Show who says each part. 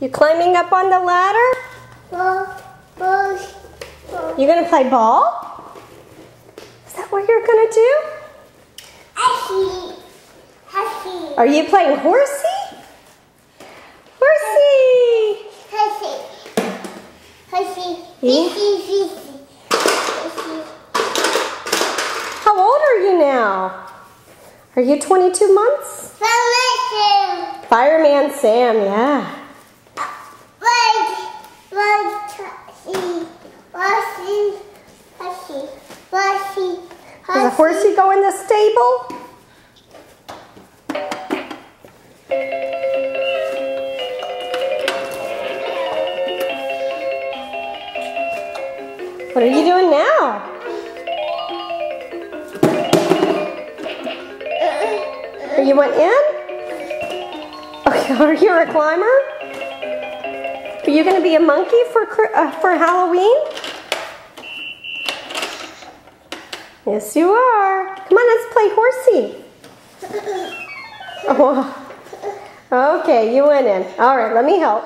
Speaker 1: You climbing up on the ladder? You gonna play ball? Is that what you're gonna do? Are you playing horsey? Horsey! How old are you now? Are you 22 months? Fireman Sam, yeah. Does a horsey go in the stable? What are you doing now? You went in? Okay, are you a climber? Are you going to be a monkey for Halloween? Yes, you are. Come on, let's play horsey. Oh. Okay, you went in. All right, let me help.